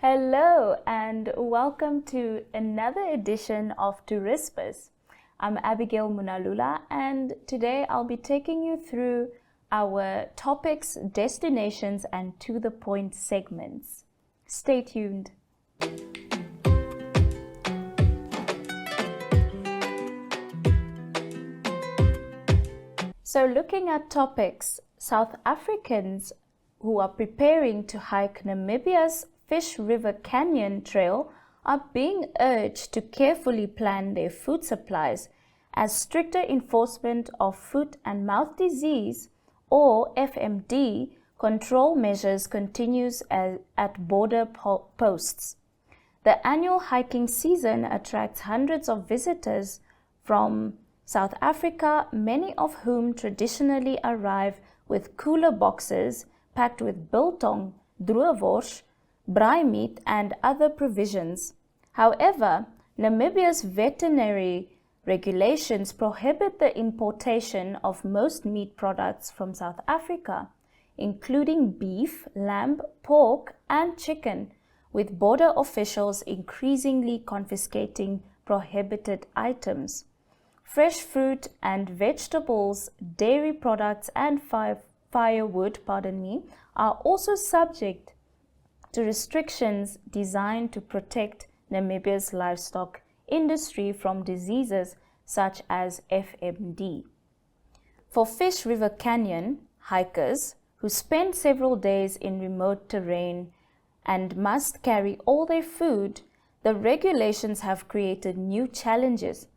Hello and welcome to another edition of Tourismus. I'm Abigail Munalula and today I'll be taking you through our topics, destinations and to the point segments. Stay tuned. So looking at topics, South Africans who are preparing to hike Namibia's Fish River Canyon Trail are being urged to carefully plan their food supplies as stricter enforcement of foot and mouth disease or FMD control measures continues at border posts. The annual hiking season attracts hundreds of visitors from South Africa, many of whom traditionally arrive with cooler boxes packed with biltong, droëwors, braai meat and other provisions. However, Namibia's veterinary regulations prohibit the importation of most meat products from South Africa, including beef, lamb, pork and chicken, with border officials increasingly confiscating prohibited items. Fresh fruit and vegetables, dairy products and firewood, are also subject to restrictions designed to protect Namibia's livestock industry from diseases such as FMD. For Fish River Canyon hikers who spend several days in remote terrain and must carry all their food, the regulations have created new challenges.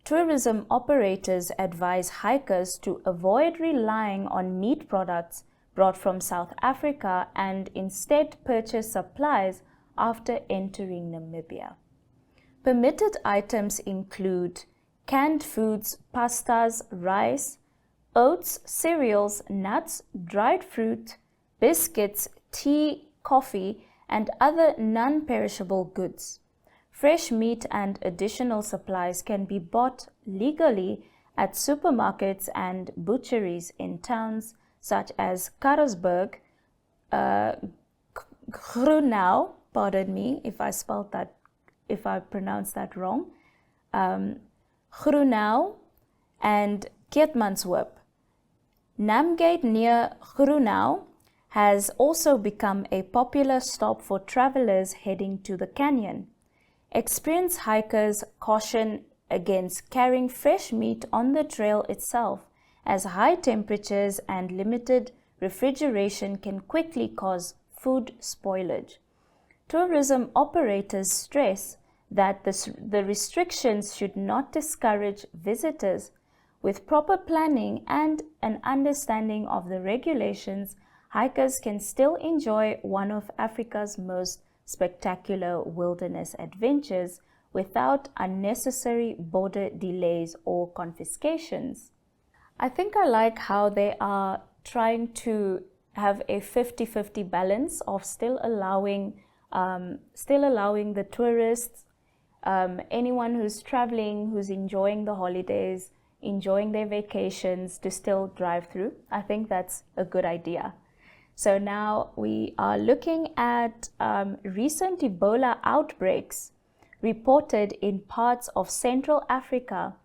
Tourism operators advise hikers to avoid relying on meat products brought from South Africa and instead purchase supplies after entering Namibia. Permitted items include canned foods, pastas, rice, oats, cereals, nuts, dried fruit, biscuits, tea, coffee, and other non-perishable goods. Fresh meat and additional supplies can be bought legally at supermarkets and butcheries in towns such as Karlsburg, Grunau, pardon me if I pronounced that wrong, Grunau and Keetmanshoop. Namgate near Grunau has also become a popular stop for travelers heading to the canyon. Experienced hikers caution against carrying fresh meat on the trail itself, as high temperatures and limited refrigeration can quickly cause food spoilage. Tourism operators stress that the restrictions should not discourage visitors. With proper planning and an understanding of the regulations, hikers can still enjoy one of Africa's most spectacular wilderness adventures without unnecessary border delays or confiscations. I think I like how they are trying to have a 50-50 balance of still allowing the tourists, anyone who's traveling, who's enjoying the holidays, enjoying their vacations, to still drive through. I think that's a good idea. So now we are looking at recent Ebola outbreaks reported in parts of Central Africa.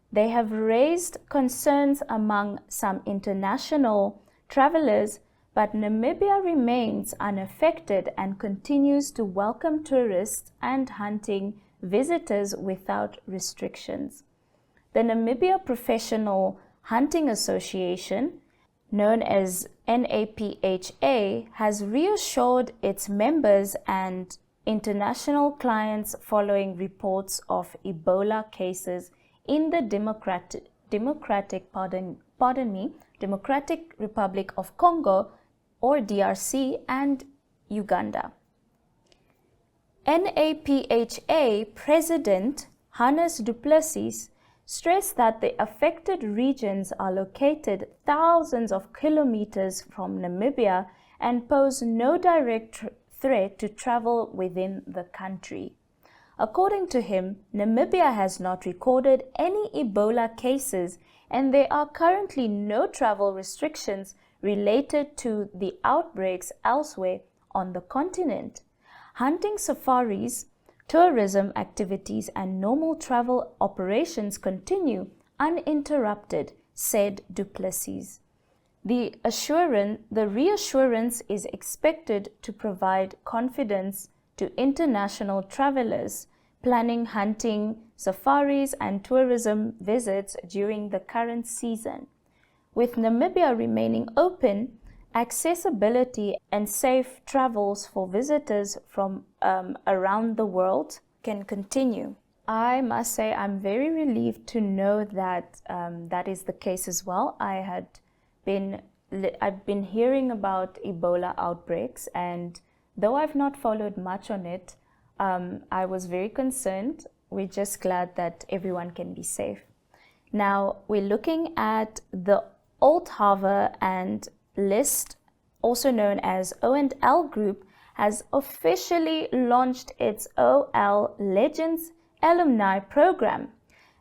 They have raised concerns among some international travelers, but Namibia remains unaffected and continues to welcome tourists and hunting visitors without restrictions. The Namibia Professional Hunting Association, known as NAPHA, has reassured its members and international clients following reports of Ebola cases in the Democratic Republic of Congo, or DRC, and Uganda. NAPHA President Hannes du Plessis stressed that the affected regions are located thousands of kilometers from Namibia and pose no direct threat to travel within the country. According to him, Namibia has not recorded any Ebola cases and there are currently no travel restrictions related to the outbreaks elsewhere on the continent. Hunting safaris, tourism activities, and normal travel operations continue uninterrupted, said Du Plessis. The reassurance is expected to provide confidence to international travelers planning hunting, safaris, and tourism visits during the current season. With Namibia remaining open, accessibility and safe travels for visitors from around the world can continue. I must say I'm very relieved to know that that is the case as well. I've been hearing about Ebola outbreaks, and though I've not followed much on it, I was very concerned. We're just glad that everyone can be safe. Now we're looking at the Ohlthaver List, also known as OL Group, has officially launched its OL Legends Alumni Programme,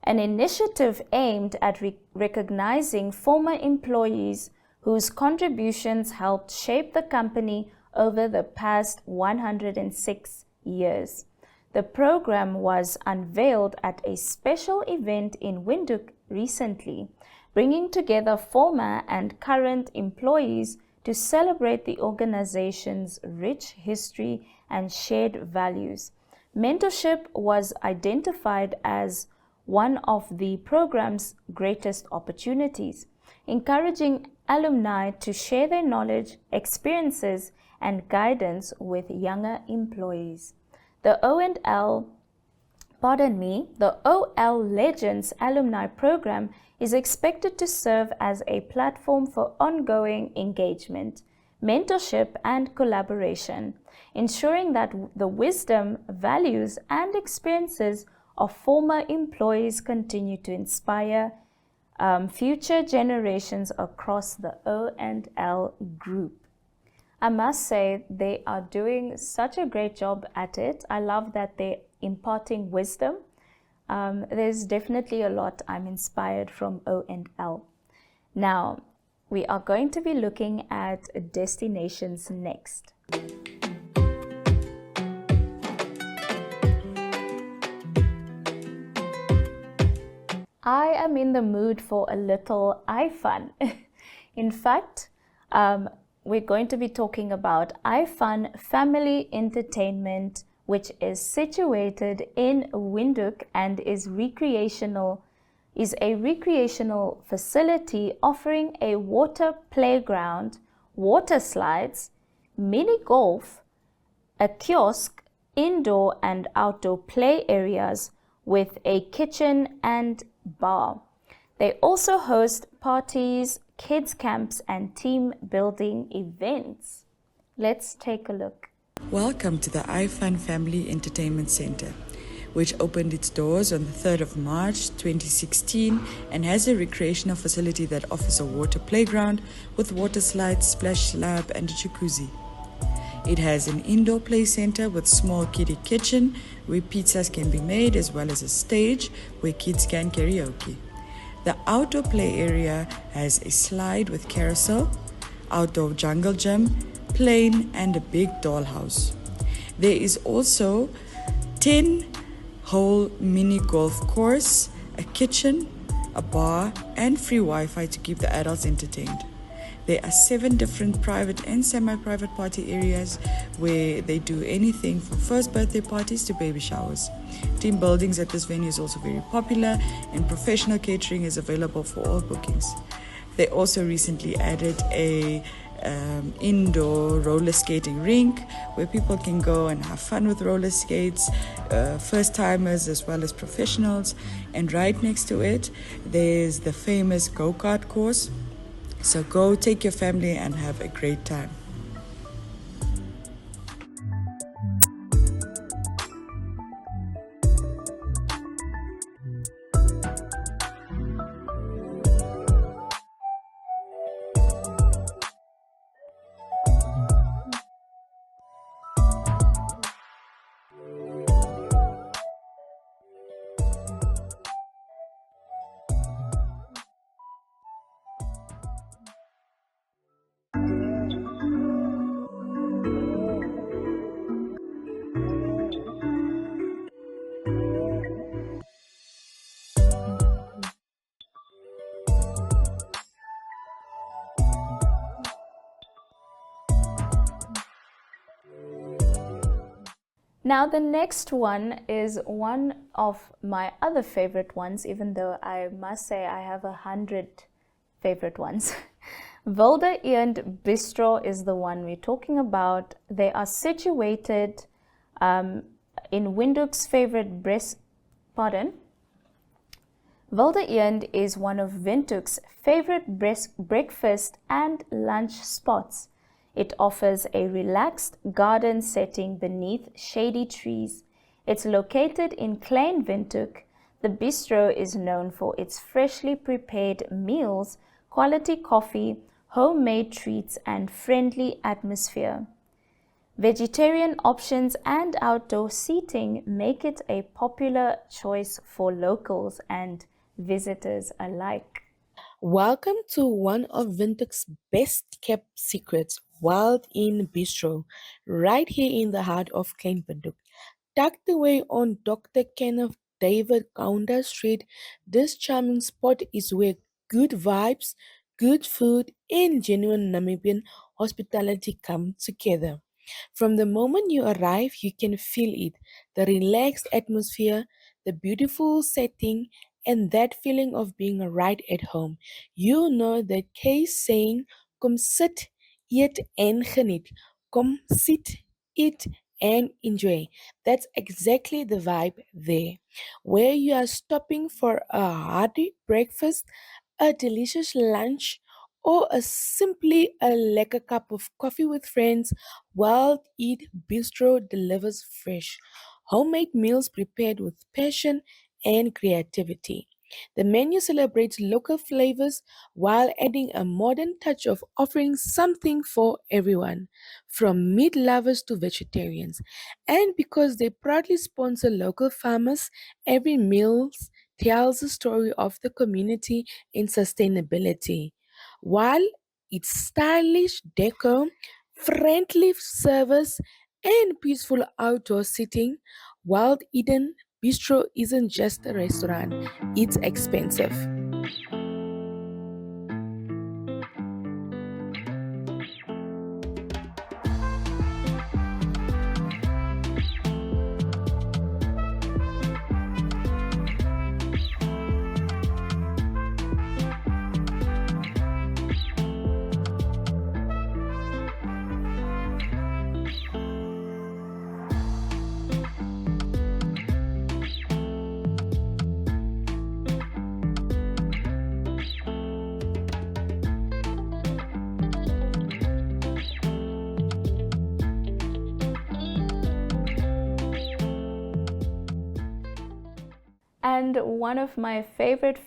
an initiative aimed at recognizing former employees whose contributions helped shape the company over the past 106 years. The program was unveiled at a special event in Windhoek recently, bringing together former and current employees to celebrate the organization's rich history and shared values. Mentorship was identified as one of the program's greatest opportunities, encouraging alumni to share their knowledge, experiences, and guidance with younger employees. The OL Legends Alumni Programme is expected to serve as a platform for ongoing engagement, mentorship, and collaboration, ensuring that the wisdom, values, and experiences of former employees continue to inspire future generations across the OL Group. I must say they are doing such a great job at it. I love that they're imparting wisdom. There's definitely a lot I'm inspired from OL. Now, we are going to be looking at destinations next. I am in the mood for a little iFUN. In fact, we're going to be talking about iFUN Family Entertainment, which is situated in Windhoek and is a recreational facility offering a water playground, water slides, mini golf, a kiosk, indoor and outdoor play areas with a kitchen and bar. They also host parties, kids camps, and team building events. Let's take a look. Welcome to the iFUN Family Entertainment Center, which opened its doors on the 3rd of March 2016 and has a recreational facility that offers a water playground with water slides, splash slab, and a jacuzzi. It has an indoor play center with small kiddie kitchen where pizzas can be made, as well as a stage where kids can karaoke. The outdoor play area has a slide with carousel, outdoor jungle gym, plane, and a big dollhouse. There is also 10-hole mini golf course, a kitchen, a bar, and free Wi-Fi to keep the adults entertained. There are 7 different private and semi-private party areas where they do anything from first birthday parties to baby showers. Team buildings at this venue is also very popular, and professional catering is available for all bookings. They also recently added a indoor roller skating rink where people can go and have fun with roller skates, first timers as well as professionals. And right next to it, there's the famous go-kart course. So go take your family and have a great time. Now the next one is one of my other favorite ones, even though I must say I have 100 favorite ones. Wilde Eend Bistro is the one we're talking about. They are situated in Windhoek's favorite Wilde Eend is one of Windhoek's favorite breakfast and lunch spots. It offers a relaxed garden setting beneath shady trees. It's located in Klein Windhoek. The bistro is known for its freshly prepared meals, quality coffee, homemade treats, and friendly atmosphere. Vegetarian options and outdoor seating make it a popular choice for locals and visitors alike. Welcome to one of Windhoek's best kept secrets, Wilde Eend Bistro, right here in the heart of Klein Windhoek. Tucked away on Dr. Kenneth David Kaunda Street, this charming spot is where good vibes, good food, and genuine Namibian hospitality come together. From the moment you arrive, you can feel it, the relaxed atmosphere, the beautiful setting, and that feeling of being right at home. You know that case saying, kom sit, eet en geniet. Kom sit, eat and enjoy. That's exactly the vibe there. Where you are stopping for a hearty breakfast, a delicious lunch, or simply a lekker cup of coffee with friends, Wild Eat Bistro delivers fresh, homemade meals prepared with passion and creativity. The menu celebrates local flavors while adding a modern touch of offering something for everyone, from meat lovers to vegetarians. And because they proudly sponsor local farmers, every meal tells the story of the community and sustainability. While its stylish decor, friendly service, and peaceful outdoor seating, Wild Eden Bistro isn't just a restaurant, it's expensive. And one of my favorite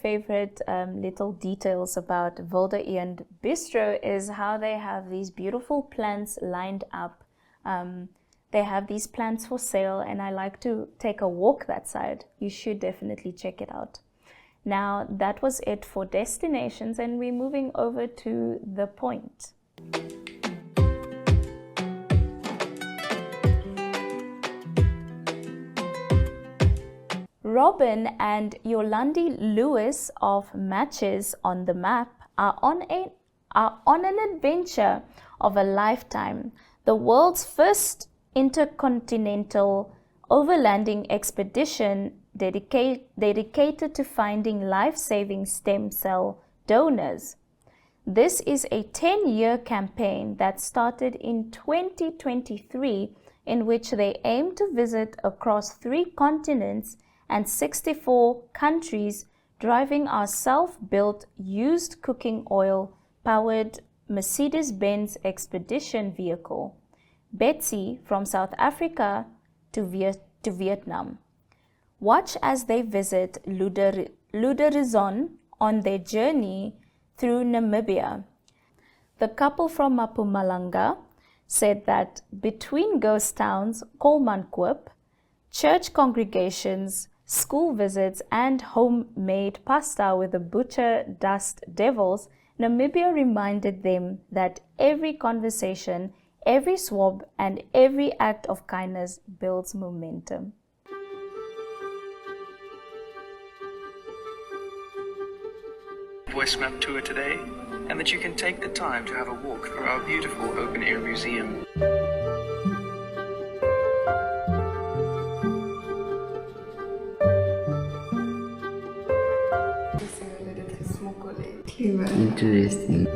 little details about Wilde Eend Bistro is how they have these beautiful plants lined up. They have these plants for sale, and I like to take a walk that side. You should definitely check it out. Now, that was it for destinations, and we're moving over to the point. Robin and Jolandi Lewis of Matches on the Map are on an adventure of a lifetime. The world's first intercontinental overlanding expedition dedicated to finding life-saving stem cell donors. This is a 10-year campaign that started in 2023, in which they aim to visit across 3 continents and 64 countries, driving our self-built used cooking oil powered Mercedes-Benz expedition vehicle, Betsy, from South Africa to Vietnam. Watch as they visit Luderitz on their journey through Namibia. The couple from Mpumalanga said that between ghost towns, Kolmankoop, church congregations, school visits, and homemade pasta with the butcher dust devils, Namibia reminded them that every conversation, every swab, and every act of kindness builds momentum. Voice map tour today, and that you can take the time to have a walk through our beautiful open-air museum. Interesting.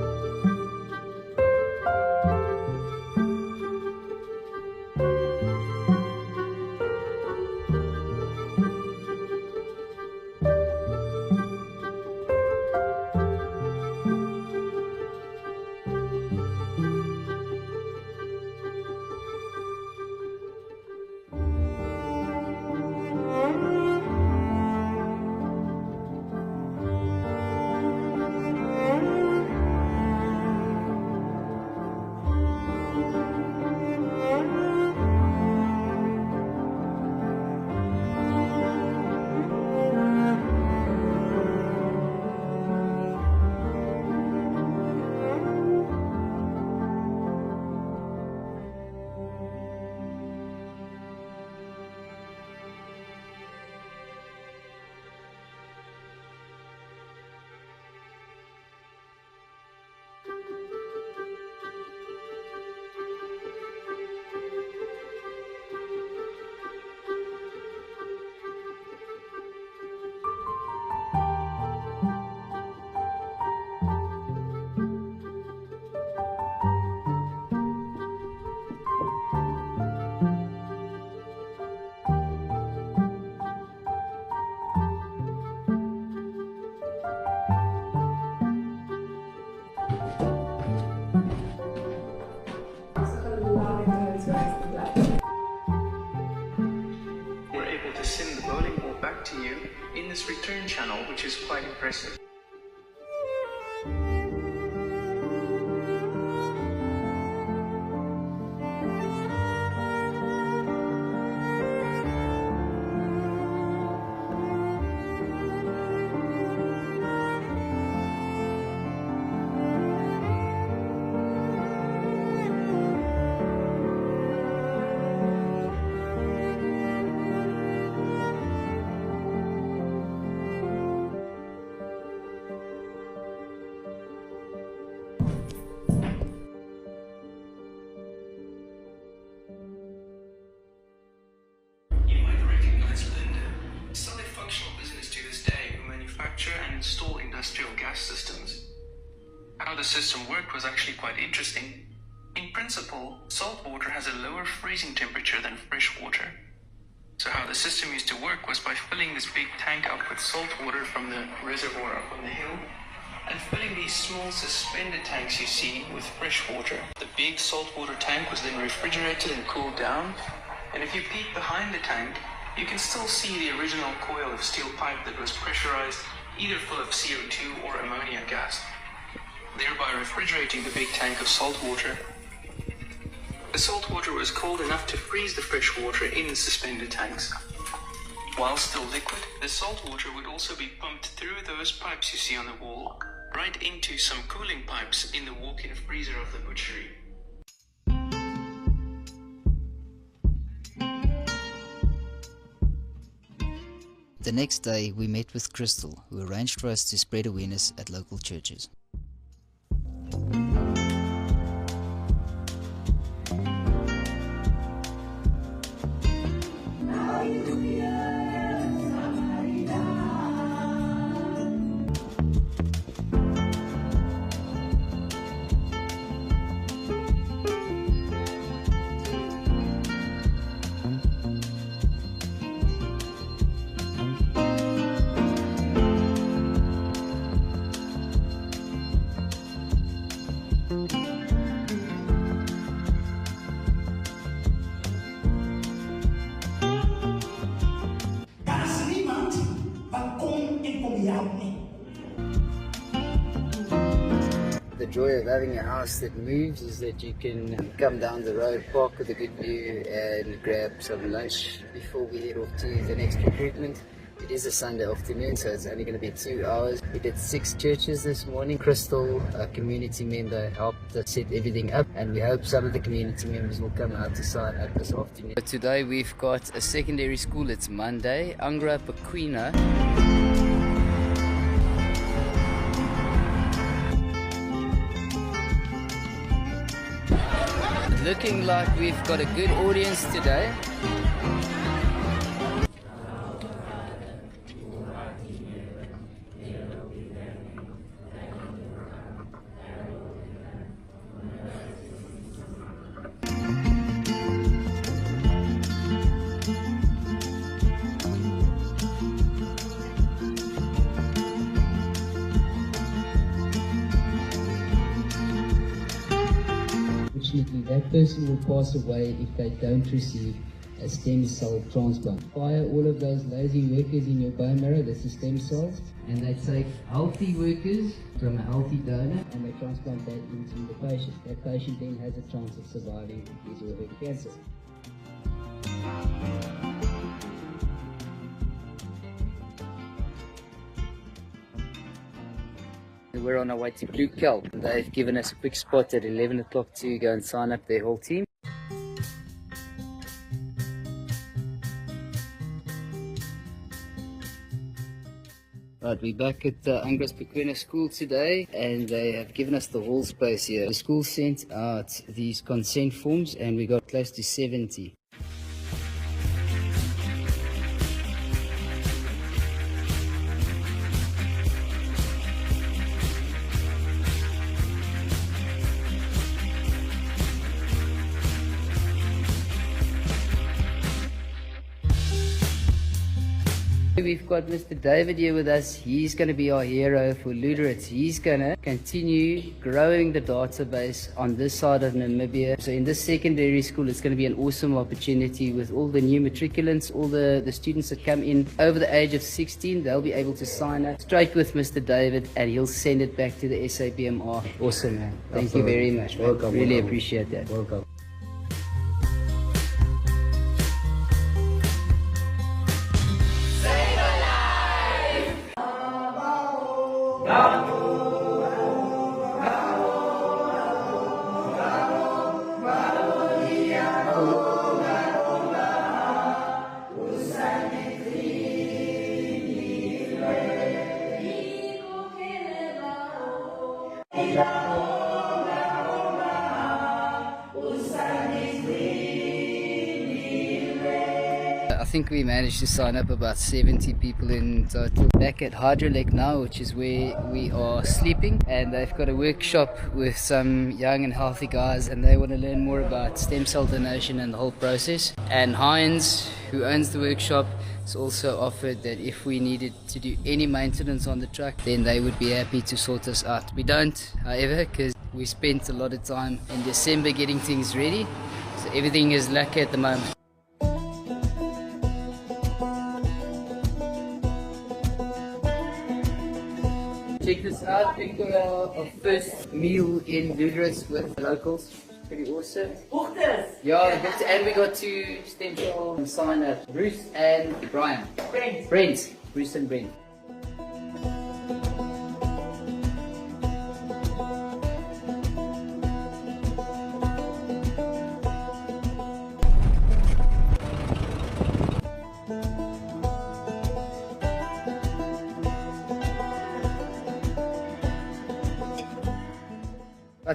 We're able to send the bowling ball back to you in this return channel, which is quite impressive. And install industrial gas systems. How the system worked was actually quite interesting. In principle, salt water has a lower freezing temperature than fresh water. So how the system used to work was by filling this big tank up with salt water from the reservoir up on the hill, and filling these small suspended tanks you see with fresh water. The big saltwater tank was then refrigerated and cooled down, and if you peek behind the tank, you can still see the original coil of steel pipe that was pressurized, either full of CO2 or ammonia gas, thereby refrigerating the big tank of salt water. The salt water was cold enough to freeze the fresh water in the suspended tanks. While still liquid, the salt water would also be pumped through those pipes you see on the wall, right into some cooling pipes in the walk-in freezer of the butchery. The next day, we met with Crystal, who arranged for us to spread awareness at local churches. The joy of having a house that moves is that you can come down the road, park with a good view and grab some lunch before we head off to the next recruitment. It is a Sunday afternoon, so it's only going to be 2 hours. We did 6 churches this morning. Crystal, a community member, helped us set everything up, and we hope some of the community members will come out to sign up this afternoon. Today we've got a secondary school. It's Monday, Angra Pequena. Looking like we've got a good audience today. person will pass away if they don't receive a stem cell transplant. Fire all of those lazy workers in your bone marrow, that's the stem cells, and they take healthy workers from a healthy donor and they transplant that into the patient. That patient then has a chance of surviving his or her cancer. We're on our way to Blue Kelp. They've given us a quick spot at 11 o'clock to go and sign up their whole team. Right, we're back at the Angras Pequena School today, and they have given us the hall space here. The school sent out these consent forms and we got close to 70. We've got Mr. David here with us. He's going to be our hero for Luderitz. He's going to continue growing the database on this side of Namibia. So in this secondary school, it's going to be an awesome opportunity with all the new matriculants, all the students that come in over the age of 16. They'll be able to sign up straight with Mr. David and he'll send it back to the SABMR. Awesome, man. Thank you very much, man. Welcome. Really appreciate that. Welcome. I think we managed to sign up about 70 people in total. Back at Hydro Lake now, which is where we are sleeping, and they've got a workshop with some young and healthy guys and they want to learn more about stem cell donation and the whole process. And Heinz, who owns the workshop, has also offered that if we needed to do any maintenance on the truck, then they would be happy to sort us out. We don't, however, because we spent a lot of time in December getting things ready, so everything is lacquer at the moment. Check this out, we got our first meal in Luderitz with locals. Pretty awesome. Yeah, and we got two stem cell sign up, Bruce and Brian. Brent. Bruce and Brent.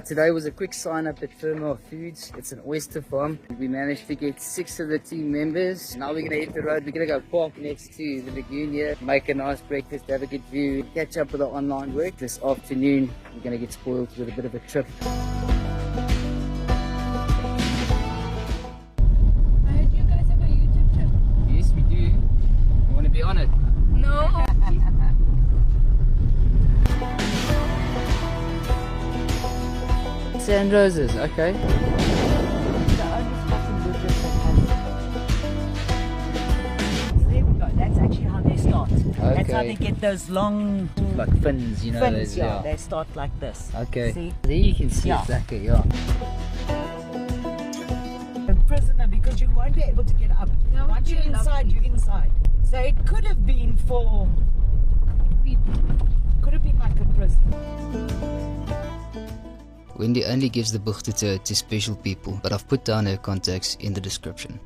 Today was a quick sign up at Firma Foods. It's an oyster farm. We managed to get 6 of the team members. Now we're going to hit the road. We're going to go park next to the lagoon here, make a nice breakfast, have a good view, catch up with our online work. This afternoon we're going to get spoiled with a bit of a trip. I heard you guys have a YouTube channel. Yes, we do. You want to be on it? No. Sand roses, okay. The only spot in Luderitz that has. There we go. That's actually how they start. That's how they get those long Like fins, you know. fins. those, Yeah, they start like this. Okay. See? There you can see Yeah. exactly, yeah. A prisoner, because you won't be able to get up. Once you're inside, you're inside. So it could have been for people. Could have been like a prison. Wendy only gives the buchte tour to special people, but I've put down her contacts in the description.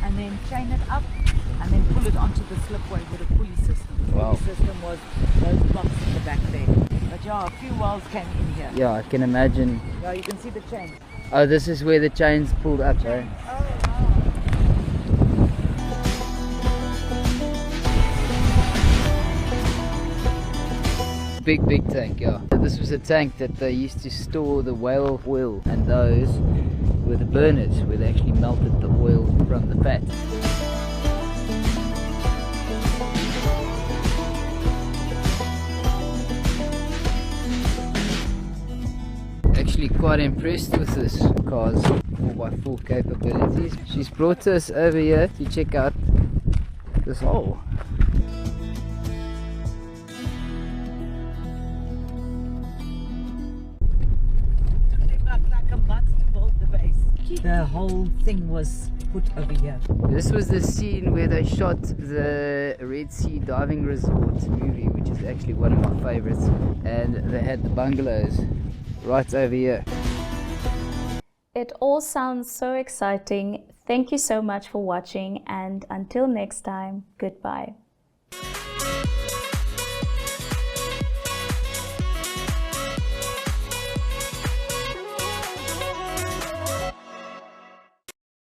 And then chain it up and then pull it onto the slipway with a pulley system. The Wow. pulley system was those blocks in the back there. But yeah, a few whales came in here. Yeah, I can imagine. Yeah, you can see the chain. Oh, this is where the chains pulled up, right? Big tank, yeah. This was a tank that they used to store the whale oil, and those were the burners where they actually melted the oil from the fat. actually quite impressed with this car's 4x4 capabilities. She's brought us over here to check out this hole. Like a month to build the base. The whole thing was put over here. This was the scene where they shot the Red Sea Diving Resort movie, which is actually one of my favorites, and they had the bungalows right over here. It all sounds so exciting. Thank you so much for watching, and until next time, goodbye.